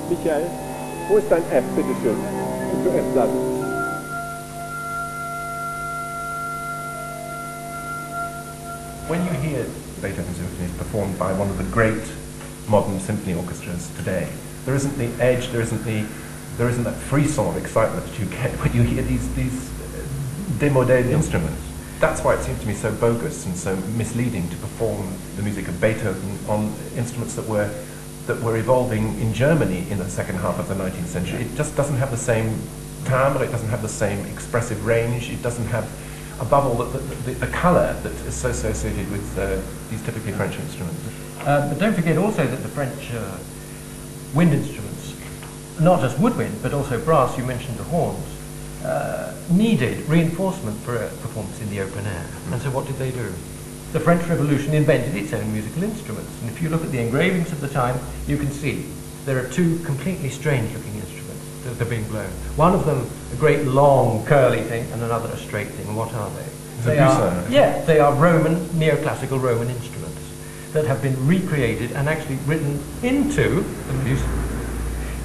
Michael, wo ist dein F, bitteschön? Du F bleiben. When you hear Beethoven symphonies performed by one of the great modern symphony orchestras today, there isn't the edge, there isn't that frisson of excitement that you get when you hear these démodé instruments. That's why it seems to me so bogus and so misleading to perform the music of Beethoven on instruments that were evolving in Germany in the second half of the 19th century. It just doesn't have the same timbre, it doesn't have the same expressive range, it doesn't have, above all, the colour that is so associated with these typically French instruments. But don't forget also that the French wind instruments, not just woodwind, but also brass, you mentioned the horns, needed reinforcement for a performance in the open air. And so what did they do? The French Revolution invented its own musical instruments. And if you look at the engravings of the time, you can see there are two completely strange-looking instruments that are being blown. One of them, a great long curly thing, and another a straight thing. What are they? They are Roman, neoclassical Roman instruments that have been recreated and actually written into the music.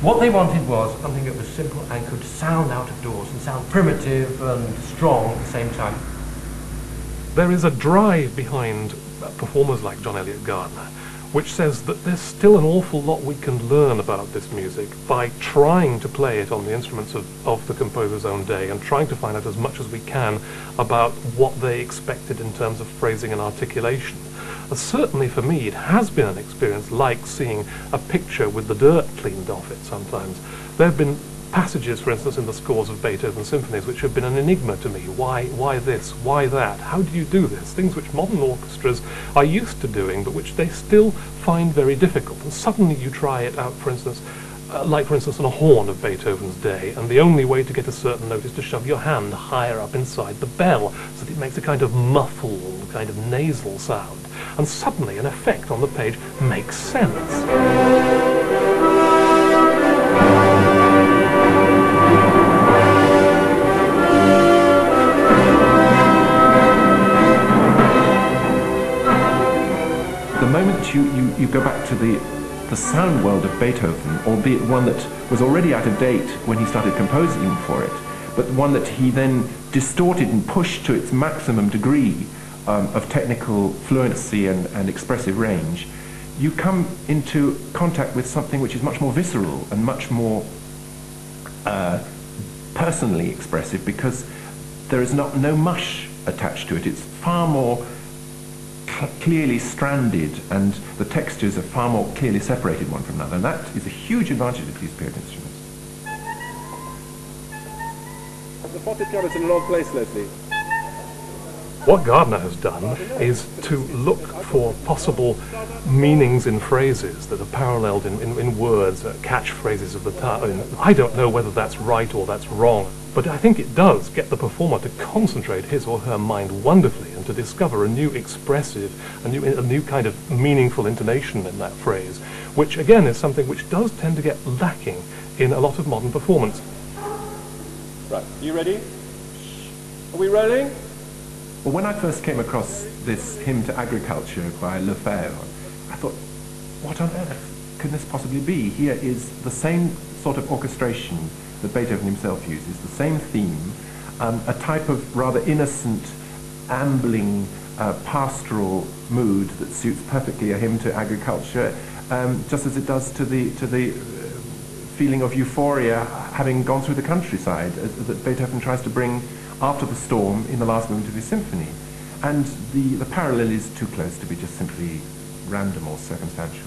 What they wanted was something that was simple and could sound out of doors and sound primitive and strong at the same time. There is a drive behind performers like John Eliot Gardiner, which says that there's still an awful lot we can learn about this music by trying to play it on the instruments of the composer's own day and trying to find out as much as we can about what they expected in terms of phrasing and articulation. Certainly for me it has been an experience like seeing a picture with the dirt cleaned off it sometimes. There have been passages, for instance, in the scores of Beethoven symphonies which have been an enigma to me. Why this? Why that? How do you do this? Things which modern orchestras are used to doing but which they still find very difficult. And suddenly you try it out, for instance, like for instance on a horn of Beethoven's day, and the only way to get a certain note is to shove your hand higher up inside the bell so that it makes a kind of muffled, kind of nasal sound. And suddenly an effect on the page makes sense. The moment you go back to the sound world of Beethoven, albeit one that was already out of date when he started composing for it, but one that he then distorted and pushed to its maximum degree of technical fluency and expressive range, you come into contact with something which is much more visceral and much more personally expressive, because there is no mush attached to it. It's far more clearly stranded, and the textures are far more clearly separated one from another, and that is a huge advantage of these period instruments. The fortepiano is in a long place, Leslie. What Gardiner has done is to look for possible meanings in phrases that are paralleled in words, catchphrases of the time. I don't know whether that's right or that's wrong, but I think it does get the performer to concentrate his or her mind wonderfully and to discover a new expressive, a new kind of meaningful intonation in that phrase, which again is something which does tend to get lacking in a lot of modern performance. Right, you ready? Are we rolling? Well, when I first came across this hymn to agriculture by Lefebvre, I thought, what on earth can this possibly be? Here is the same sort of orchestration that Beethoven himself uses, the same theme, a type of rather innocent, ambling, pastoral mood that suits perfectly a hymn to agriculture, just as it does to the feeling of euphoria having gone through the countryside that Beethoven tries to bring after the storm in the last movement of his symphony. And the parallel is too close to be just simply random or circumstantial.